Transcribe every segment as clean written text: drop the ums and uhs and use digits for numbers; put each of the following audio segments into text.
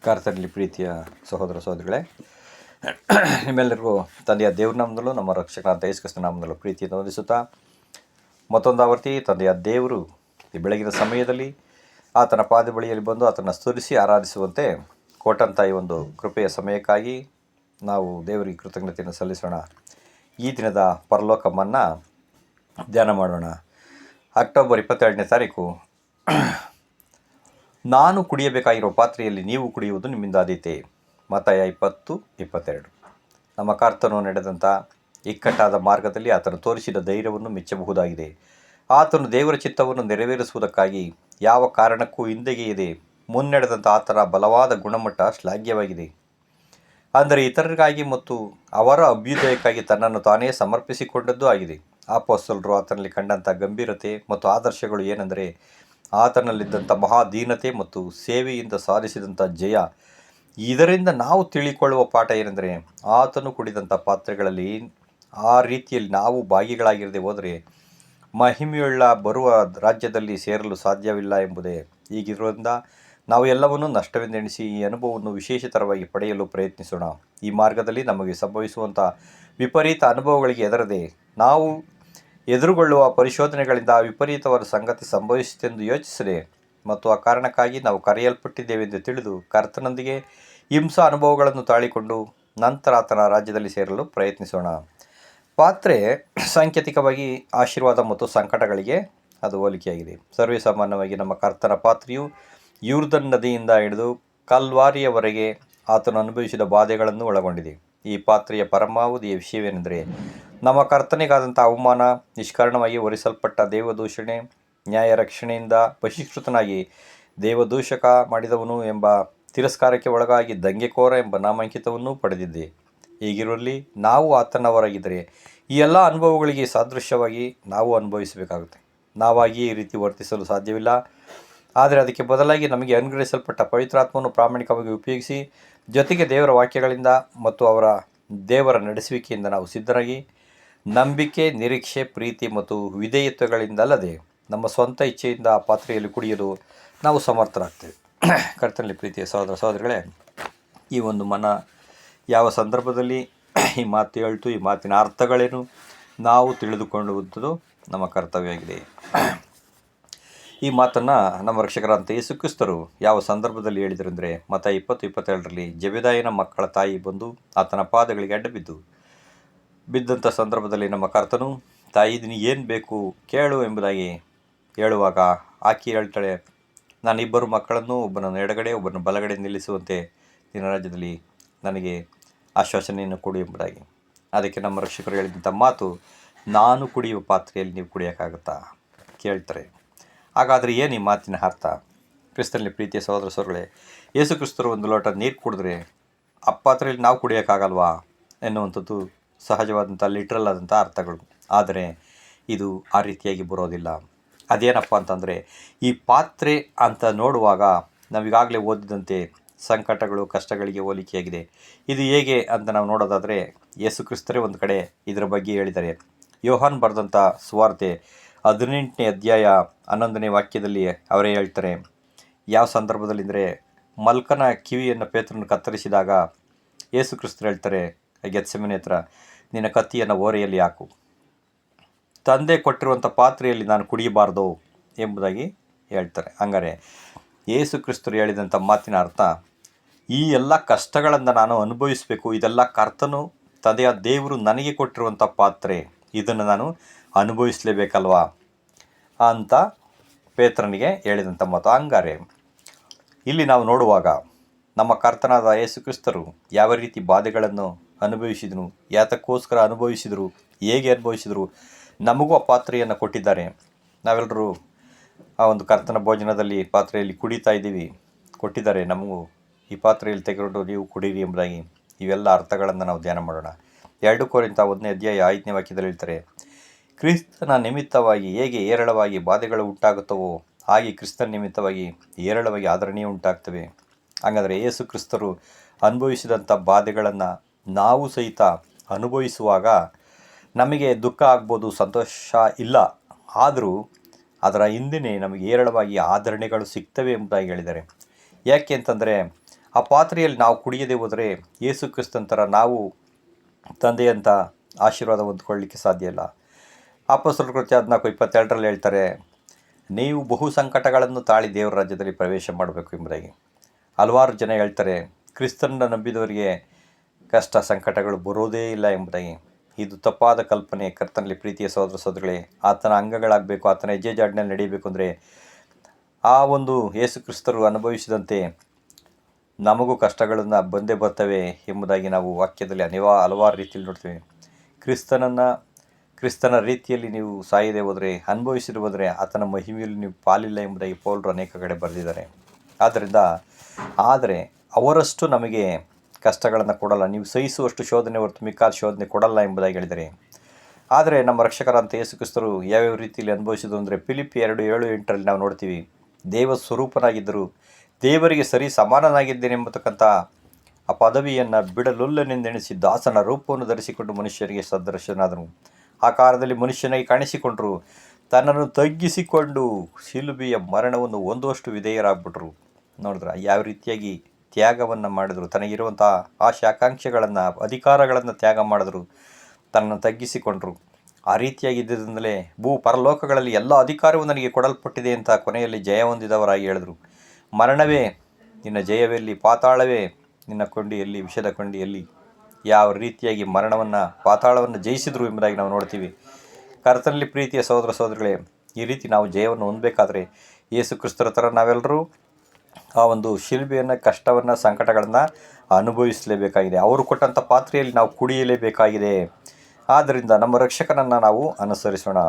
ಕರ್ತನಲ್ಲಿ ಪ್ರೀತಿಯ ಸಹೋದರ ಸಹೋದರಿಗಳೇ, ನಿಮ್ಮೆಲ್ಲರಿಗೂ ತಂದೆಯ ದೇವ್ರ ನಾಮದಲ್ಲೂ ನಮ್ಮ ರಕ್ಷಕನಾದ ಯೇಸು ಕ್ರಿಸ್ತನ ನಾಮದಲ್ಲೂ ಪ್ರೀತಿಯನ್ನು ವಂದಿಸುತ್ತಾ, ಮತ್ತೊಂದು ಆವರ್ತಿ ತಂದೆಯ ದೇವರು ಈ ಬೆಳಗಿನ ಸಮಯದಲ್ಲಿ ಆತನ ಪಾದ ಬಳಿಯಲ್ಲಿ ಬಂದು ಆತನ ಸ್ತುತಿಸಿ ಆರಾಧಿಸುವಂತೆ ಕೊಟ್ಟಂಥ ಈ ಒಂದು ಕೃಪೆಯ ಸಮಯಕ್ಕಾಗಿ ನಾವು ದೇವರಿಗೆ ಕೃತಜ್ಞತೆಯನ್ನು ಸಲ್ಲಿಸೋಣ. ಈ ದಿನದ ಪರಲೋಕವನ್ನು ಧ್ಯಾನ ಮಾಡೋಣ. ಅಕ್ಟೋಬರ್ 22ನೇ ತಾರೀಕು. ನಾನು ಕುಡಿಯಬೇಕಾಗಿರೋ ಪಾತ್ರೆಯಲ್ಲಿ ನೀವು ಕುಡಿಯುವುದು ನಿಮ್ಮಿಂದಾದೀತೆ. ಮತ್ತಾಯ 20:22. ನಮ್ಮ ಕರ್ತನು ನಡೆದಂಥ ಇಕ್ಕಟ್ಟಾದ ಮಾರ್ಗದಲ್ಲಿ ಆತನು ತೋರಿಸಿದ ಧೈರ್ಯವನ್ನು ಮೆಚ್ಚಬಹುದಾಗಿದೆ. ಆತನು ದೇವರ ಚಿತ್ತವನ್ನು ನೆರವೇರಿಸುವುದಕ್ಕಾಗಿ ಯಾವ ಕಾರಣಕ್ಕೂ ಹಿಂದೆಗೆಯದೆ ಮುನ್ನಡೆದಂಥ ಆತನ ಬಲವಾದ ಗುಣಮಟ್ಟ ಶ್ಲಾಘ್ಯವಾಗಿದೆ. ಅಂದರೆ ಇತರರಿಗಾಗಿ ಮತ್ತು ಅವರ ಅಭ್ಯುದಯಕ್ಕಾಗಿ ತನ್ನನ್ನು ತಾನೇ ಸಮರ್ಪಿಸಿಕೊಂಡದ್ದು ಆಗಿದೆ. ಅಪೊಸ್ತಲರು ಆತನಲ್ಲಿ ಕಂಡಂಥ ಗಂಭೀರತೆ ಮತ್ತು ಆದರ್ಶಗಳು ಏನೆಂದರೆ, ಆತನಲ್ಲಿದ್ದಂಥ ಮಹಾದೀನತೆ ಮತ್ತು ಸೇವೆಯಿಂದ ಸಾಧಿಸಿದಂಥ ಜಯ. ಇದರಿಂದ ನಾವು ತಿಳಿಕೊಳ್ಳುವ ಪಾಠ ಏನೆಂದರೆ, ಆತನು ಕುಡಿದಂಥ ಪಾತ್ರೆಗಳಲ್ಲಿ ಆ ರೀತಿಯಲ್ಲಿ ನಾವು ಭಾಗಿಗಳಾಗಿರದೆ ಹೋದರೆ ಮಹಿಮೆಯುಳ್ಳ ಬರುವ ರಾಜ್ಯದಲ್ಲಿ ಸೇರಲು ಸಾಧ್ಯವಿಲ್ಲ ಎಂಬುದೇ. ಹೀಗಿರುವುದರಿಂದ ನಾವು ಎಲ್ಲವನ್ನೂ ನಷ್ಟವೆಂದೆಣಿಸಿ ಈ ಅನುಭವವನ್ನು ವಿಶೇಷತರವಾಗಿ ಪಡೆಯಲು ಪ್ರಯತ್ನಿಸೋಣ. ಈ ಮಾರ್ಗದಲ್ಲಿ ನಮಗೆ ಸಂಭವಿಸುವಂಥ ವಿಪರೀತ ಅನುಭವಗಳಿಗೆ ಹೆದರದೆ, ನಾವು ಎದುರುಗೊಳ್ಳುವ ಪರಿಶೋಧನೆಗಳಿಂದ ವಿಪರೀತವಾದ ಸಂಗತಿ ಸಂಭವಿಸಿತೆಂದು ಯೋಚಿಸದೆ ಮತ್ತು ಆ ಕಾರಣಕ್ಕಾಗಿ ನಾವು ಕರೆಯಲ್ಪಟ್ಟಿದ್ದೇವೆಂದು ತಿಳಿದು ಕರ್ತನೊಂದಿಗೆ ಹಿಂಸಾ ಅನುಭವಗಳನ್ನು ತಾಳಿಕೊಂಡು ನಂತರ ಆತನ ರಾಜ್ಯದಲ್ಲಿ ಸೇರಲು ಪ್ರಯತ್ನಿಸೋಣ. ಪಾತ್ರೆ ಸಾಂಕೇತಿಕವಾಗಿ ಆಶೀರ್ವಾದ ಮತ್ತು ಸಂಕಟಗಳಿಗೆ ಅದು ಹೋಲಿಕೆಯಾಗಿದೆ. ಸರ್ವೇ ಸಾಮಾನ್ಯವಾಗಿ ನಮ್ಮ ಕರ್ತನ ಪಾತ್ರೆಯು ಯೂರ್ದನ್ ನದಿಯಿಂದ ಹಿಡಿದು ಕಲ್ವಾರಿಯವರೆಗೆ ಆತನು ಅನುಭವಿಸಿದ ಬಾಧೆಗಳನ್ನು ಒಳಗೊಂಡಿದೆ. ಈ ಪಾತ್ರೆಯ ಪರಮಾವಧಿಯ ವಿಷಯವೇನೆಂದರೆ, ನಮ್ಮ ಕರ್ತನಿಗಾದಂಥ ಅವಮಾನ, ನಿಷ್ಕಾರಣವಾಗಿ ಹೊರಿಸಲ್ಪಟ್ಟ ದೇವದೂಷಣೆ, ನ್ಯಾಯ ರಕ್ಷಣೆಯಿಂದ ಬಹಿಷ್ಕೃತನಾಗಿ ದೇವದೂಷಕ ಮಾಡಿದವನು ಎಂಬ ತಿರಸ್ಕಾರಕ್ಕೆ ಒಳಗಾಗಿ ದಂಗೆಕೋರ ಎಂಬ ನಾಮಾಂಕಿತವನ್ನೂ ಪಡೆದಿದ್ದೆ. ಹೀಗಿರುವಲ್ಲಿ ನಾವು ಆತನವರಾಗಿದ್ದರೆ ಈ ಎಲ್ಲ ಅನುಭವಗಳಿಗೆ ಸಾದೃಶ್ಯವಾಗಿ ನಾವು ಅನುಭವಿಸಬೇಕಾಗುತ್ತೆ. ನಾವಾಗಿ ಈ ರೀತಿ ವರ್ತಿಸಲು ಸಾಧ್ಯವಿಲ್ಲ. ಆದರೆ ಅದಕ್ಕೆ ಬದಲಾಗಿ ನಮಗೆ ಅನುಗ್ರಹಿಸಲ್ಪಟ್ಟ ಪವಿತ್ರಾತ್ಮವನ್ನು ಪ್ರಾಮಾಣಿಕವಾಗಿ ಉಪಯೋಗಿಸಿ, ಜೊತೆಗೆ ದೇವರ ವಾಕ್ಯಗಳಿಂದ ಮತ್ತು ದೇವರ ನಡೆಸುವಿಕೆಯಿಂದ ನಾವು ಸಿದ್ಧರಾಗಿ ನಂಬಿಕೆ, ನಿರೀಕ್ಷೆ, ಪ್ರೀತಿ ಮತ್ತು ವಿಧೇಯತ್ವಗಳಿಂದಲ್ಲದೆ ನಮ್ಮ ಸ್ವಂತ ಇಚ್ಛೆಯಿಂದ ಆ ಪಾತ್ರೆಯಲ್ಲಿ ಕುಡಿಯಲು ನಾವು ಸಮರ್ಥರಾಗ್ತೇವೆ. ಕರ್ತನಲ್ಲಿ ಪ್ರೀತಿಯ ಸಹೋದರ ಸಹೋದರಿಗಳೇ, ಈ ಒಂದು ಯಾವ ಸಂದರ್ಭದಲ್ಲಿ ಈ ಮಾತು ಹೇಳ್ತು, ಈ ಮಾತಿನ ಅರ್ಥಗಳೇನು ನಾವು ತಿಳಿದುಕೊಳ್ಳುವಂಥದ್ದು ನಮ್ಮ ಕರ್ತವ್ಯವಾಗಿದೆ. ಈ ಮಾತನ್ನು ನಮ್ಮ ರಕ್ಷಕರಾದಂಥ ಯೇಸು ಕ್ರಿಸ್ತರು ಯಾವ ಸಂದರ್ಭದಲ್ಲಿ ಹೇಳಿದರೆಂದರೆ, ಮತ್ತಾಯ 20:22 ಜೆಬೆದಾಯನ ಮಕ್ಕಳ ತಾಯಿ ಬಂದು ಆತನ ಪಾದಗಳಿಗೆ ಅಡ್ಡ ಬಿದ್ದಂಥ ಸಂದರ್ಭದಲ್ಲಿ ನಮ್ಮ ಕರ್ತನು, ತಾಯಿ ನಿನಗೆ ಏನು ಬೇಕು ಕೇಳು ಎಂಬುದಾಗಿ ಹೇಳುವಾಗ ಆಕೆ ಹೇಳ್ತಾಳೆ, ನಾನು ಇಬ್ಬರು ಮಕ್ಕಳನ್ನು, ಒಬ್ಬನನ್ನು ಎಡಗಡೆ ಒಬ್ಬನ ಬಲಗಡೆ ನಿಲ್ಲಿಸುವಂತೆ ನಿನ್ನ ರಾಜ್ಯದಲ್ಲಿ ನನಗೆ ಆಶ್ವಾಸನೆಯನ್ನು ಕೊಡು ಎಂಬುದಾಗಿ. ಅದಕ್ಕೆ ನಮ್ಮ ರಕ್ಷಕರು ಹೇಳಿದಂಥ ಮಾತು, ನಾನು ಕುಡಿಯುವ ಪಾತ್ರೆಯಲ್ಲಿ ನೀವು ಕುಡಿಯೋಕ್ಕಾಗುತ್ತಾ ಕೇಳ್ತಾರೆ. ಹಾಗಾದರೆ ಏನು ಈ ಮಾತಿನ ಅರ್ಥ? ಕ್ರಿಸ್ತನಲ್ಲಿ ಪ್ರೀತಿಯ ಸಹೋದರ ಸಹೋದರಿಗಳೇ, ಯೇಸು ಕ್ರಿಸ್ತರು ಒಂದು ಲೋಟ ನೀರು ಕುಡಿದ್ರೆ ಆ ಪಾತ್ರೆಯಲ್ಲಿ ನಾವು ಕುಡಿಯೋಕ್ಕಾಗಲ್ವಾ ಎನ್ನುವಂಥದ್ದು ಸಹಜವಾದಂಥ ಲಿಟ್ರಲ್ ಆದಂಥ ಅರ್ಥಗಳು. ಆದರೆ ಇದು ಆ ರೀತಿಯಾಗಿ ಬರೋದಿಲ್ಲ. ಅದೇನಪ್ಪ ಅಂತಂದರೆ, ಈ ಪಾತ್ರೆ ಅಂತ ನೋಡುವಾಗ ನಾವೀಗಾಗಲೇ ಓದಿದಂತೆ ಸಂಕಟಗಳು, ಕಷ್ಟಗಳಿಗೆ ಹೋಲಿಕೆಯಾಗಿದೆ. ಇದು ಹೇಗೆ ಅಂತ ನಾವು ನೋಡೋದಾದರೆ, ಯೇಸು ಕ್ರಿಸ್ತರೇ ಒಂದು ಕಡೆ ಇದರ ಬಗ್ಗೆ ಹೇಳಿದ್ದಾರೆ. ಯೋಹಾನ್ ಬರೆದಂಥ ಸುವಾರ್ತೆ 18ನೇ ಅಧ್ಯಾಯ 11ನೇ ವಾಕ್ಯದಲ್ಲಿ ಅವರೇ ಹೇಳ್ತಾರೆ. ಯಾವ ಸಂದರ್ಭದಲ್ಲಿ ಅಂದರೆ, ಮಲ್ಕನ ಕಿವಿಯನ್ನು ಪೇತ್ರನು ಕತ್ತರಿಸಿದಾಗ ಯೇಸು ಕ್ರಿಸ್ತರು ಹೇಳ್ತಾರೆ ಗೆತ್ಸೆಮನೆ ಹತ್ರ, ನಿನ್ನ ಕತ್ತಿಯನ್ನು ಓರೆಯಲ್ಲಿ ಹಾಕು, ತಂದೆ ಕೊಟ್ಟಿರುವಂಥ ಪಾತ್ರೆಯಲ್ಲಿ ನಾನು ಕುಡಿಯಬಾರ್ದು ಎಂಬುದಾಗಿ ಹೇಳ್ತಾರೆ. ಹಂಗಾರೆ ಯೇಸು ಕ್ರಿಸ್ತರು ಹೇಳಿದಂಥ ಮಾತಿನ ಅರ್ಥ, ಈ ಎಲ್ಲ ಕಷ್ಟಗಳನ್ನು ನಾನು ಅನುಭವಿಸಬೇಕು, ಇದೆಲ್ಲ ಕರ್ತನು ತಂದೆಯ ದೇವರು ನನಗೆ ಕೊಟ್ಟಿರುವಂಥ ಪಾತ್ರೆ, ಇದನ್ನು ನಾನು ಅನುಭವಿಸಲೇಬೇಕಲ್ವಾ ಅಂತ ಪೇತ್ರನಿಗೆ ಹೇಳಿದಂಥ ಮಾತು. ಹಂಗಾರೆ ಇಲ್ಲಿ ನಾವು ನೋಡುವಾಗ ನಮ್ಮ ಕರ್ತನಾದ ಯೇಸು ಕ್ರಿಸ್ತರು ಯಾವ ರೀತಿ ಬಾಧೆಗಳನ್ನು ಅನುಭವಿಸಿದನು, ಯಾತಕ್ಕೋಸ್ಕರ ಅನುಭವಿಸಿದರು, ಹೇಗೆ ಅನುಭವಿಸಿದರು, ನಮಗೂ ಆ ಪಾತ್ರೆಯನ್ನು ಕೊಟ್ಟಿದ್ದಾರೆ. ನಾವೆಲ್ಲರೂ ಆ ಒಂದು ಕರ್ತನ ಭೋಜನದಲ್ಲಿ ಪಾತ್ರೆಯಲ್ಲಿ ಕುಡಿತಾ ಇದ್ದೀವಿ, ಕೊಟ್ಟಿದ್ದಾರೆ ನಮಗೂ ಈ ಪಾತ್ರೆಯಲ್ಲಿ ತೆಗೆದುಕೊಂಡು ನೀವು ಕುಡೀರಿ ಎಂಬುದಾಗಿ. ಇವೆಲ್ಲ ಅರ್ಥಗಳನ್ನು ನಾವು ಧ್ಯಾನ ಮಾಡೋಣ. 2 ಕೊರಿಂಥ 1ನೇ ಅಧ್ಯಾಯ 5ನೇ ವಾಕ್ಯದಲ್ಲಿ ಹೇಳ್ತಾರೆ, ಕ್ರಿಸ್ತನ ನಿಮಿತ್ತವಾಗಿ ಹೇಗೆ ಹೇರಳವಾಗಿ ಬಾಧೆಗಳು ಉಂಟಾಗುತ್ತವೋ ಹಾಗೆ ಕ್ರಿಸ್ತನ ನಿಮಿತ್ತವಾಗಿ ಹೇರಳವಾಗಿ ಆದರಣೆಯೂ ಉಂಟಾಗ್ತವೆ. ಹಾಗಾದರೆ ಯೇಸು ಕ್ರಿಸ್ತರು ಅನುಭವಿಸಿದಂಥ ಬಾಧೆಗಳನ್ನು ನಾವು ಸಹಿತ ಅನುಭವಿಸುವಾಗ ನಮಗೆ ದುಃಖ ಆಗ್ಬೋದು, ಸಂತೋಷ ಇಲ್ಲ, ಆದರೂ ಅದರ ಹಿಂದೆ ನಮಗೆ ಹೇರಳವಾಗಿ ಆದರಣೆಗಳು ಸಿಗ್ತವೆ ಎಂಬುದಾಗಿ ಹೇಳಿದ್ದಾರೆ. ಯಾಕೆ ಅಂತಂದರೆ, ಆ ಪಾತ್ರೆಯಲ್ಲಿ ನಾವು ಕುಡಿಯದೆ ಹೋದರೆ ಯೇಸು ಕ್ರಿಸ್ತಂತರ ನಾವು ತಂದೆಯಂಥ ಆಶೀರ್ವಾದ ಹೊಂದ್ಕೊಳ್ಳಿಕ್ಕೆ ಸಾಧ್ಯ ಇಲ್ಲ. ಅಪೊಸ್ತಲರ ಕೃತ್ಯ 14:22 ಹೇಳ್ತಾರೆ, ನೀವು ಬಹು ಸಂಕಟಗಳನ್ನು ತಾಳಿ ದೇವರ ರಾಜ್ಯದಲ್ಲಿ ಪ್ರವೇಶ ಮಾಡಬೇಕು ಎಂಬುದಾಗಿ. ಹಲವಾರು ಜನ ಹೇಳ್ತಾರೆ ಕ್ರಿಸ್ತನನ್ನು ನಂಬಿದವರಿಗೆ ಕಷ್ಟ ಸಂಕಟಗಳು ಬರೋದೇ ಇಲ್ಲ ಎಂಬುದಾಗಿ. ಇದು ತಪ್ಪಾದ ಕಲ್ಪನೆ. ಕರ್ತನಲ್ಲಿ ಪ್ರೀತಿಯ ಸಹೋದರ ಸಹೋದರಿಗಳೇ, ಆತನ ಅಂಗಗಳಾಗಬೇಕು, ಆತನ ಹೆಜ್ಜೆ ಜಾಡಿನಲ್ಲಿ ನಡೆಯಬೇಕು ಅಂದರೆ ಆ ಒಂದು ಯೇಸು ಕ್ರಿಸ್ತರು ಅನುಭವಿಸಿದಂತೆ ನಮಗೂ ಕಷ್ಟಗಳನ್ನು ಬಂದೇ ಬರ್ತವೆ ಎಂಬುದಾಗಿ ನಾವು ವಾಕ್ಯದಲ್ಲಿ ಹಲವಾರು ರೀತಿಯಲ್ಲಿ ನೋಡ್ತೇವೆ. ಕ್ರಿಸ್ತನ ರೀತಿಯಲ್ಲಿ ನೀವು ಸಾಯದೆ ಹೋದರೆ, ಅನುಭವಿಸಿದೆ ಹೋದರೆ ಆತನ ಮಹಿಮೆಯಲ್ಲಿ ನೀವು ಪಾಲಿಲ್ಲ ಎಂಬುದಾಗಿ ಪೌಲರು ಅನೇಕ ಕಡೆ ಬರೆದಿದ್ದಾರೆ. ಆದರೆ ಅವರಷ್ಟು ನಮಗೆ ಕಷ್ಟಗಳನ್ನು ಕೊಡಲ್ಲ, ನೀವು ಸಹಿಸುವಷ್ಟು ಶೋಧನೆ ಹೊರತು ಮಿಕ್ಕಾದ ಶೋಧನೆ ಕೊಡಲ್ಲ ಎಂಬುದಾಗಿ ಹೇಳಿದ್ದಾರೆ. ಆದರೆ ನಮ್ಮ ರಕ್ಷಕರಂತ ಯೇಸು ಕ್ರಿಸ್ತರು ಯಾವ್ಯಾವ ರೀತಿಯಲ್ಲಿ ಅನುಭವಿಸಿದ್ರು ಅಂದರೆ ಫಿಲಿಪ್ಪಿ 2:7-8 ನಾವು ನೋಡ್ತೀವಿ. ದೇವ ಸ್ವರೂಪನಾಗಿದ್ದರು, ದೇವರಿಗೆ ಸರಿ ಸಮಾನನಾಗಿದ್ದೇನೆಂಬತಕ್ಕಂಥ ಆ ಪದವಿಯನ್ನು ಬಿಡಲೊಲ್ಲನೆಂದೆಣಿಸಿ ದಾಸನ ರೂಪವನ್ನು ಧರಿಸಿಕೊಂಡು ಮನುಷ್ಯರಿಗೆ ಸದೃಶನಾದನು. ಆ ಕಾಲದಲ್ಲಿ ಮನುಷ್ಯನಾಗಿ ಕಾಣಿಸಿಕೊಂಡರು, ತನ್ನನ್ನು ತಗ್ಗಿಸಿಕೊಂಡು ಶಿಲುಬೆಯ ಮರಣವನ್ನು ಹೊಂದುವಷ್ಟು ವಿಧೇಯರಾಗ್ಬಿಟ್ರು. ನೋಡಿದ್ರ ಯಾವ ರೀತಿಯಾಗಿ ತ್ಯಾಗವನ್ನು ಮಾಡಿದ್ರು, ತನಗಿರುವಂಥ ಆಶೆ ಆಕಾಂಕ್ಷೆಗಳನ್ನು ಅಧಿಕಾರಗಳನ್ನು ತ್ಯಾಗ ಮಾಡಿದ್ರು, ತನ್ನನ್ನು ತಗ್ಗಿಸಿಕೊಂಡ್ರು. ಆ ರೀತಿಯಾಗಿದ್ದರಿಂದಲೇ ಪರಲೋಕಗಳಲ್ಲಿ ಎಲ್ಲ ಅಧಿಕಾರವೂ ನನಗೆ ಕೊಡಲ್ಪಟ್ಟಿದೆ ಅಂತ ಕೊನೆಯಲ್ಲಿ ಜಯ ಹೊಂದಿದವರಾಗಿ ಹೇಳಿದರು. ಮರಣವೇ ನಿನ್ನ ಜಯವೆಲ್ಲಿ, ಪಾತಾಳವೇ ನಿನ್ನ ಕೊಂಡಿಯಲ್ಲಿ, ವಿಷದ ಕೊಂಡಿಯಲ್ಲಿ, ಯಾವ ರೀತಿಯಾಗಿ ಪಾತಾಳವನ್ನು ಜಯಿಸಿದ್ರು ಎಂಬುದಾಗಿ ನಾವು ನೋಡ್ತೀವಿ. ಕರ್ತನಲ್ಲಿ ಪ್ರೀತಿಯ ಸಹೋದರ ಸಹೋದರಿಗಳೇ, ಈ ರೀತಿ ನಾವು ಜಯವನ್ನು ಹೊಂದಬೇಕಾದ್ರೆ ಯೇಸು ಕ್ರಿಸ್ತರ ಥರ ನಾವೆಲ್ಲರೂ ಆ ಒಂದು ಶಿಲ್ಬೆಯನ್ನು, ಕಷ್ಟವನ್ನು, ಸಂಕಟಗಳನ್ನು ಅನುಭವಿಸಲೇಬೇಕಾಗಿದೆ. ಅವರು ಕೊಟ್ಟಂಥ ಪಾತ್ರೆಯಲ್ಲಿ ನಾವು ಕುಡಿಯಲೇಬೇಕಾಗಿದೆ. ಆದ್ದರಿಂದ ನಮ್ಮ ರಕ್ಷಕನನ್ನು ನಾವು ಅನುಸರಿಸೋಣ.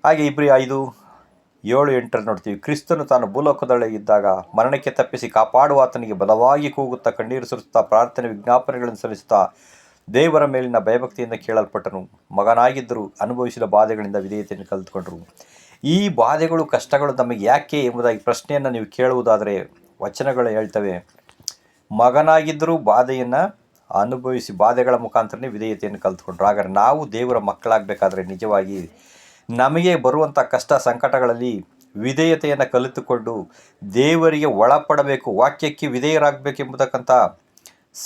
ಹಾಗೆ ಇಬ್ರಿ 5:7-8 ನೋಡ್ತೀವಿ. ಕ್ರಿಸ್ತನು ತಾನು ಭೂಲೋಕದೊಳಗಿದ್ದಾಗ ಮರಣಕ್ಕೆ ತಪ್ಪಿಸಿ ಕಾಪಾಡುವ ಆತನಿಗೆ ಬಲವಾಗಿ ಕೂಗುತ್ತಾ, ಕಣ್ಣೀರು ಸುರಿಸುತ್ತಾ, ಪ್ರಾರ್ಥನೆ ವಿಜ್ಞಾಪನೆಗಳನ್ನು ಸಲ್ಲಿಸುತ್ತಾ ದೇವರ ಮೇಲಿನ ಭಯಭಕ್ತಿಯಿಂದ ಕೇಳಲ್ಪಟ್ಟನು. ಮಗನಾಗಿದ್ದರೂ ಅನುಭವಿಸಿದ ಬಾಧೆಗಳಿಂದ ವಿಧೇಯತೆಯನ್ನು ಕಲಿತುಕೊಂಡರು. ಈ ಬಾಧೆಗಳು, ಕಷ್ಟಗಳು ನಮಗೆ ಯಾಕೆ ಎಂಬುದಾಗಿ ಪ್ರಶ್ನೆಯನ್ನು ನೀವು ಕೇಳುವುದಾದರೆ ವಚನಗಳು ಹೇಳ್ತವೆ, ಮಗನಾಗಿದ್ದರೂ ಬಾಧೆಯನ್ನು ಅನುಭವಿಸಿ ಬಾಧೆಗಳ ಮುಖಾಂತರನೇ ವಿಧೇಯತೆಯನ್ನು ಕಲಿತುಕೊಂಡ್ರು. ಹಾಗಾದರೆ ನಾವು ದೇವರ ಮಕ್ಕಳಾಗಬೇಕಾದ್ರೆ ನಿಜವಾಗಿ ನಮಗೆ ಬರುವಂಥ ಕಷ್ಟ ಸಂಕಟಗಳಲ್ಲಿ ವಿಧೇಯತೆಯನ್ನು ಕಲಿತುಕೊಂಡು ದೇವರಿಗೆ ಒಳಪಡಬೇಕು, ವಾಕ್ಯಕ್ಕೆ ವಿಧೇಯರಾಗಬೇಕೆಂಬತಕ್ಕಂಥ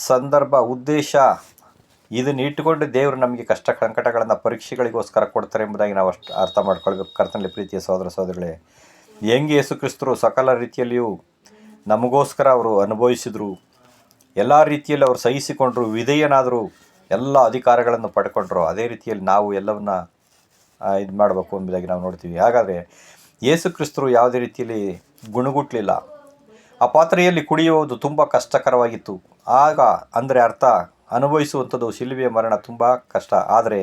ಸಂದರ್ಭ, ಉದ್ದೇಶ ಇದನ್ನು ಇಟ್ಟುಕೊಂಡು ದೇವರು ನಮಗೆ ಕಷ್ಟ ಸಂಕಟಗಳನ್ನು ಪರೀಕ್ಷೆಗಳಿಗೋಸ್ಕರ ಕೊಡ್ತಾರೆ ಎಂಬುದಾಗಿ ನಾವು ಅರ್ಥ ಮಾಡ್ಕೊಳ್ಬೇಕು. ಕರ್ತನಲ್ಲಿ ಪ್ರೀತಿಯ ಸಹೋದರ ಸಹೋದರಿಗಳೇ, ಹೆಂಗೆ ಯೇಸು ಕ್ರಿಸ್ತರು ಸಕಲ ರೀತಿಯಲ್ಲಿಯೂ ನಮಗೋಸ್ಕರ ಅವರು ಅನುಭವಿಸಿದರು, ಎಲ್ಲ ರೀತಿಯಲ್ಲಿ ಅವರು ಸಹಿಸಿಕೊಂಡ್ರು, ವಿಧೇಯನಾದರು, ಎಲ್ಲ ಅಧಿಕಾರಗಳನ್ನು ಪಡ್ಕೊಂಡ್ರು, ಅದೇ ರೀತಿಯಲ್ಲಿ ನಾವು ಎಲ್ಲವನ್ನ ಇದು ಮಾಡಬೇಕು ಎಂಬುದಾಗಿ ನಾವು ನೋಡ್ತೀವಿ. ಹಾಗಾದರೆ ಯೇಸು ಕ್ರಿಸ್ತರು ಯಾವುದೇ ರೀತಿಯಲ್ಲಿ ಗುಣಗುಟ್ಟಲಿಲ್ಲ. ಆ ಪಾತ್ರೆಯಲ್ಲಿ ಕುಡಿಯುವುದು ತುಂಬ ಕಷ್ಟಕರವಾಗಿತ್ತು. ಆಗ ಅಂದರೆ ಅರ್ಥ ಅನುಭವಿಸುವಂಥದ್ದು ಶಿಲುಬೆಯ ಮರಣ ತುಂಬ ಕಷ್ಟ. ಆದರೆ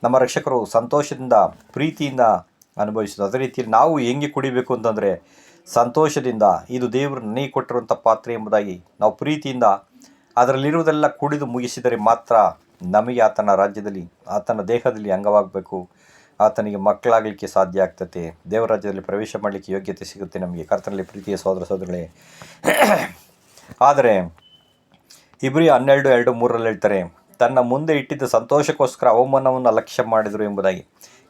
ನಮ್ಮ ರಕ್ಷಕರು ಸಂತೋಷದಿಂದ, ಪ್ರೀತಿಯಿಂದ ಅನುಭವಿಸೋದು. ಅದೇ ರೀತಿಯಲ್ಲಿ ನಾವು ಹೆಂಗೆ ಕುಡಿಬೇಕು ಅಂತಂದರೆ ಸಂತೋಷದಿಂದ, ಇದು ದೇವರು ನನಗೆ ಕೊಟ್ಟಿರುವಂಥ ಪಾತ್ರೆ ಎಂಬುದಾಗಿ ನಾವು ಪ್ರೀತಿಯಿಂದ ಅದರಲ್ಲಿರುವುದೆಲ್ಲ ಕುಡಿದು ಮುಗಿಸಿದರೆ ಮಾತ್ರ ನಮಗೆ ಆತನ ರಾಜ್ಯದಲ್ಲಿ, ಆತನ ದೇಹದಲ್ಲಿ ಅಂಗವಾಗಬೇಕು, ಆತನಿಗೆ ಮಕ್ಕಳಾಗಲಿಕ್ಕೆ ಸಾಧ್ಯ ಆಗ್ತದೆ, ದೇವರ ರಾಜ್ಯದಲ್ಲಿ ಪ್ರವೇಶ ಮಾಡಲಿಕ್ಕೆ ಯೋಗ್ಯತೆ ಸಿಗುತ್ತೆ ನಮಗೆ. ಕರ್ತನಲ್ಲಿ ಪ್ರೀತಿಯ ಸಹೋದರ ಸಹೋದರಿಗಳೇ, ಆದರೆ ಇಬ್ರಿ 12:2-3 ಹೇಳ್ತಾರೆ, ತನ್ನ ಮುಂದೆ ಇಟ್ಟಿದ್ದ ಸಂತೋಷಕ್ಕೋಸ್ಕರ ಅವಮಾನವನ್ನು ಅಲಕ್ಷ್ಯ ಮಾಡಿದರು ಎಂಬುದಾಗಿ.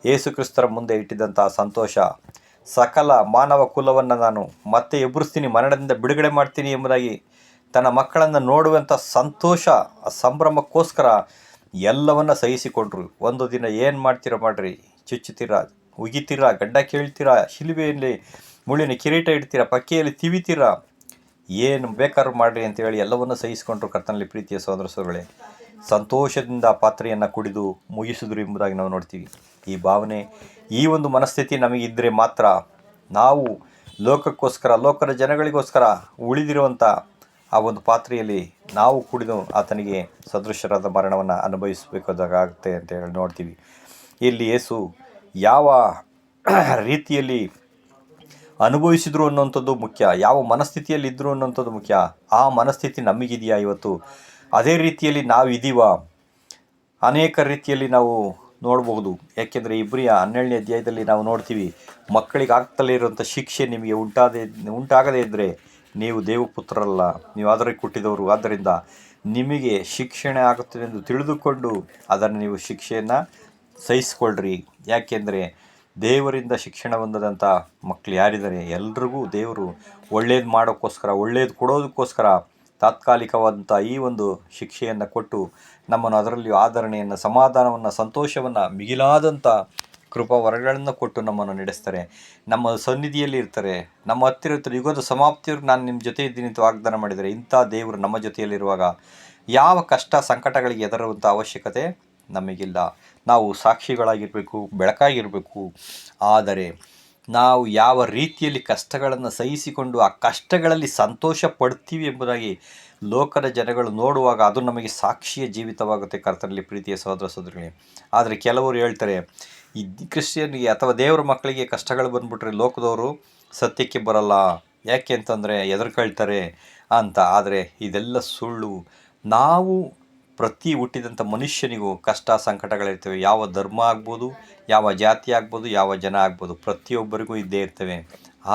ಯೇಸು ಕ್ರಿಸ್ತರ ಮುಂದೆ ಇಟ್ಟಿದ್ದಂಥ ಸಂತೋಷ, ಸಕಲ ಮಾನವ ಕುಲವನ್ನು ನಾನು ಮತ್ತೆ ಎಬ್ಬರಿಸ್ತೀನಿ, ಮರಣದಿಂದ ಬಿಡುಗಡೆ ಮಾಡ್ತೀನಿ ಎಂಬುದಾಗಿ ತನ್ನ ಮಕ್ಕಳನ್ನು ನೋಡುವಂಥ ಸಂತೋಷ, ಸಂಭ್ರಮಕ್ಕೋಸ್ಕರ ಎಲ್ಲವನ್ನ ಸಹಿಸಿಕೊಂಡ್ರು. ಒಂದು ದಿನ ಏನು ಮಾಡ್ತೀರಾ ಮಾಡಿರಿ, ಚುಚ್ಚುತ್ತೀರಾ, ಉಗಿತೀರಾ, ಗಡ್ಡ ಕೇಳ್ತೀರಾ, ಶಿಲುಬೆಯಲ್ಲಿ ಮುಳ್ಳಿನ ಕಿರೀಟ ಇಡ್ತೀರಾ, ಪಕ್ಕೆಯಲ್ಲಿ ತಿವಿತೀರಾ, ಏನು ಬೇಕಾದ್ರೂ ಮಾಡಿರಿ ಅಂತೇಳಿ ಎಲ್ಲವನ್ನು ಸಹಿಸಿಕೊಂಡ್ರು. ಕರ್ತನಲ್ಲಿ ಪ್ರೀತಿಯ ಸಹೋದರ ಸಹೋದರಿಗಳೇ, ಸಂತೋಷದಿಂದ ಪಾತ್ರೆಯನ್ನು ಕುಡಿದು ಮುಗಿಸಿದ್ರು ಎಂಬುದಾಗಿ ನಾವು ನೋಡ್ತೀವಿ. ಈ ಭಾವನೆ, ಈ ಒಂದು ಮನಸ್ಥಿತಿ ನಮಗಿದ್ದರೆ ಮಾತ್ರ ನಾವು ಲೋಕಕ್ಕೋಸ್ಕರ, ಲೋಕದ ಜನಗಳಿಗೋಸ್ಕರ ಉಳಿದಿರುವಂಥ ಆ ಒಂದು ಪಾತ್ರೆಯಲ್ಲಿ ನಾವು ಕುಡಿದು ಆತನಿಗೆ ಸದೃಶರಾದ ಮರಣವನ್ನು ಅನುಭವಿಸಬೇಕಾಗುತ್ತೆ ಅಂತ ಹೇಳಿ ನೋಡ್ತೀವಿ. ಇಲ್ಲಿ ಯೇಸು ಯಾವ ರೀತಿಯಲ್ಲಿ ಅನುಭವಿಸಿದ್ರು ಅನ್ನೋಂಥದ್ದು ಮುಖ್ಯ, ಯಾವ ಮನಸ್ಥಿತಿಯಲ್ಲಿ ಇದ್ದರು ಅನ್ನೋಂಥದ್ದು ಮುಖ್ಯ. ಆ ಮನಸ್ಥಿತಿ ನಮಗಿದೆಯಾ ಇವತ್ತು? ಅದೇ ರೀತಿಯಲ್ಲಿ ನಾವು ಇದ್ದೀವ? ಅನೇಕ ರೀತಿಯಲ್ಲಿ ನಾವು ನೋಡಬಹುದು. ಯಾಕೆಂದರೆ ಇಬ್ರಿಯ 12ನೇ ಅಧ್ಯಾಯದಲ್ಲಿ ನಾವು ನೋಡ್ತೀವಿ, ಮಕ್ಕಳಿಗೆ ಆಗ್ತಲೇ ಇರುವಂಥ ಶಿಕ್ಷೆ ನಿಮಗೆ ಉಂಟಾಗದೇ ಇದ್ದರೆ ನೀವು ದೇವಪುತ್ರರಲ್ಲ, ನೀವು ಅದರಿಗೆ ಹುಟ್ಟಿದವರು. ಆದ್ದರಿಂದ ನಿಮಗೆ ಶಿಕ್ಷಣೆ ಆಗುತ್ತದೆ ಎಂದು ತಿಳಿದುಕೊಂಡು ಅದನ್ನು ನೀವು ಶಿಕ್ಷೆಯನ್ನು ಸಹಿಸಿಕೊಳ್ಳ್ರಿ. ಯಾಕೆಂದರೆ ದೇವರಿಂದ ಶಿಕ್ಷಣ ಹೊಂದದಂಥ ಮಕ್ಕಳು ಯಾರಿದ್ದಾರೆ ಎಲ್ರಿಗೂ ದೇವರು ಒಳ್ಳೇದು ಮಾಡೋಕ್ಕೋಸ್ಕರ ಒಳ್ಳೇದು ಕೊಡೋದಕ್ಕೋಸ್ಕರ ತಾತ್ಕಾಲಿಕವಾದಂಥ ಈ ಒಂದು ಶಿಕ್ಷೆಯನ್ನು ಕೊಟ್ಟು ನಮ್ಮನ್ನು ಅದರಲ್ಲಿ ಆದರಣೆಯನ್ನು ಸಮಾಧಾನವನ್ನು ಸಂತೋಷವನ್ನು ಮಿಗಿಲಾದಂಥ ಕೃಪಾವರಗಳನ್ನು ಕೊಟ್ಟು ನಮ್ಮನ್ನು ನಡೆಸ್ತಾರೆ. ನಮ್ಮ ಸನ್ನಿಧಿಯಲ್ಲಿ ಇರ್ತಾರೆ. ನಮ್ಮ ಹತ್ತಿರ ಇರ್ತಾರೆ. ಯುಗದ ಸಮಾಪ್ತಿಯವ್ರಿಗೆ ನಾನು ನಿಮ್ಮ ಜೊತೆ ಇದ್ದೀನಿ ಅಂತ ವಾಗ್ದಾನ ಮಾಡಿದರೆ ಇಂಥ ದೇವರು ನಮ್ಮ ಜೊತೆಯಲ್ಲಿರುವಾಗ ಯಾವ ಕಷ್ಟ ಸಂಕಟಗಳಿಗೆ ಎದುರುವಂಥ ಅವಶ್ಯಕತೆ ನಮಗಿಲ್ಲ. ನಾವು ಸಾಕ್ಷಿಗಳಾಗಿರಬೇಕು, ಬೆಳಕಾಗಿರಬೇಕು. ಆದರೆ ನಾವು ಯಾವ ರೀತಿಯಲ್ಲಿ ಕಷ್ಟಗಳನ್ನು ಸಹಿಸಿಕೊಂಡು ಆ ಕಷ್ಟಗಳಲ್ಲಿ ಸಂತೋಷ ಪಡ್ತೀವಿ ಎಂಬುದಾಗಿ ಲೋಕದ ಜನಗಳು ನೋಡುವಾಗ ಅದು ನಮಗೆ ಸಾಕ್ಷಿಯ ಜೀವಿತವಾಗುತ್ತೆ ಕರ್ತನಲ್ಲಿ ಪ್ರೀತಿಯ ಸಹೋದರ ಸಹೋದರಿಗಳೇ. ಆದರೆ ಕೆಲವರು ಹೇಳ್ತಾರೆ ಈ ಕ್ರಿಶ್ಚಿಯನ್ಗೆ ಅಥವಾ ದೇವರ ಮಕ್ಕಳಿಗೆ ಕಷ್ಟಗಳು ಬಂದುಬಿಟ್ರೆ ಲೋಕದವರು ಸತ್ಯಕ್ಕೆ ಬರಲ್ಲ, ಯಾಕೆ ಅಂತಂದರೆ ಹೆದರ್ಕೊಳ್ತಾರೆ ಅಂತ. ಆದರೆ ಇದೆಲ್ಲ ಸುಳ್ಳು. ನಾವು ಪ್ರತಿ ಹುಟ್ಟಿದಂಥ ಮನುಷ್ಯನಿಗೂ ಕಷ್ಟ ಸಂಕಟಗಳಿರ್ತವೆ. ಯಾವ ಧರ್ಮ ಆಗ್ಬೋದು, ಯಾವ ಜಾತಿ ಆಗ್ಬೋದು, ಯಾವ ಜನ ಆಗ್ಬೋದು, ಪ್ರತಿಯೊಬ್ಬರಿಗೂ ಇದ್ದೇ ಇರ್ತವೆ.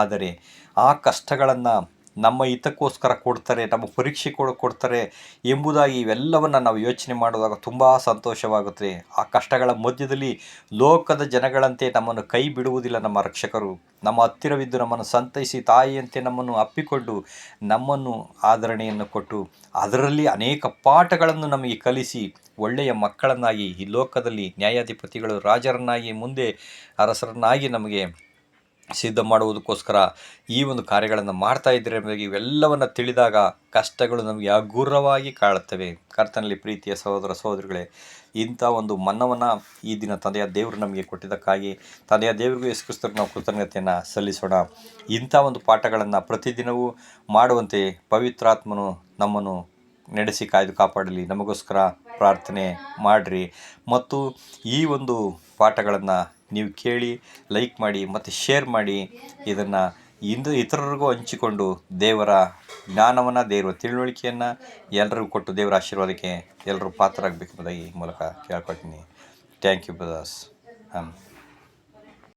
ಆದರೆ ಆ ಕಷ್ಟಗಳನ್ನು ನಮ್ಮ ಹಿತಕ್ಕೋಸ್ಕರ ಕೊಡ್ತಾರೆ, ನಮ್ಮ ಪರೀಕ್ಷೆ ಕೊಡ್ತಾರೆ ಎಂಬುದಾಗಿ ಇವೆಲ್ಲವನ್ನು ನಾವು ಯೋಚನೆ ಮಾಡುವಾಗ ತುಂಬ ಸಂತೋಷವಾಗುತ್ತೆ. ಆ ಕಷ್ಟಗಳ ಮಧ್ಯದಲ್ಲಿ ಲೋಕದ ಜನಗಳಂತೆ ನಮ್ಮನ್ನು ಕೈ ಬಿಡುವುದಿಲ್ಲ ನಮ್ಮ ರಕ್ಷಕರು. ನಮ್ಮ ಹತ್ತಿರವಿದ್ದು ನಮ್ಮನ್ನು ಸಂತೈಸಿ ತಾಯಿಯಂತೆ ನಮ್ಮನ್ನು ಅಪ್ಪಿಕೊಂಡು ನಮ್ಮನ್ನು ಆದರಣೆಯನ್ನು ಕೊಟ್ಟು ಅದರಲ್ಲಿ ಅನೇಕ ಪಾಠಗಳನ್ನು ನಮಗೆ ಕಲಿಸಿ ಒಳ್ಳೆಯ ಮಕ್ಕಳನ್ನಾಗಿ ಈ ಲೋಕದಲ್ಲಿ ನ್ಯಾಯಾಧಿಪತಿಗಳು ರಾಜರನ್ನಾಗಿ ಮುಂದೆ ಅರಸರನ್ನಾಗಿ ನಮಗೆ ಸಿದ್ಧ ಮಾಡುವುದಕ್ಕೋಸ್ಕರ ಈ ಒಂದು ಕಾರ್ಯಗಳನ್ನು ಮಾಡ್ತಾ ಇದ್ದರೆ ಎಂಬುದಾಗಿ ಇವೆಲ್ಲವನ್ನು ತಿಳಿದಾಗ ಕಷ್ಟಗಳು ನಮಗೆ ಹಗುರವಾಗಿ ಕಾಳುತ್ತವೆ. ಕರ್ತನಲ್ಲಿ ಪ್ರೀತಿಯ ಸಹೋದರ ಸಹೋದರಿಗಳೇ, ಇಂಥ ಒಂದು ಮನ್ನವನ್ನು ಈ ದಿನ ತಂದೆಯ ದೇವರು ನಮಗೆ ಕೊಟ್ಟಿದ್ದಕ್ಕಾಗಿ ತಂದೆಯ ದೇವರಿಗೂ ಯೇಸು ಕ್ರಿಸ್ತರಿಗೆ ನಾವು ಕೃತಜ್ಞತೆಯನ್ನು ಸಲ್ಲಿಸೋಣ. ಇಂಥ ಒಂದು ಪಾಠಗಳನ್ನು ಪ್ರತಿದಿನವೂ ಮಾಡುವಂತೆ ಪವಿತ್ರಾತ್ಮನು ನಮ್ಮನ್ನು ನಡೆಸಿ ಕಾಯ್ದು ಕಾಪಾಡಲಿ. ನಮಗೋಸ್ಕರ ಪ್ರಾರ್ಥನೆ ಮಾಡಿರಿ. ಮತ್ತು ಈ ಒಂದು ಪಾಠಗಳನ್ನು ನೀವು ಕೇಳಿ ಲೈಕ್ ಮಾಡಿ ಮತ್ತು ಶೇರ್ ಮಾಡಿ. ಇದನ್ನು ಇತರರಿಗೂ ಹಂಚಿಕೊಂಡು ದೇವರ ಜ್ಞಾನವನ್ನು, ದೇವರ ತಿಳುವಳಿಕೆಯನ್ನು ಎಲ್ಲರಿಗೂ ಕೊಟ್ಟು ದೇವರ ಆಶೀರ್ವಾದಕ್ಕೆ ಎಲ್ಲರೂ ಪಾತ್ರರಾಗಬೇಕೆಂಬುದಾಗಿ ಈ ಮೂಲಕ ಕೇಳ್ಕೊಳ್ತೀನಿ. Thank you brothers.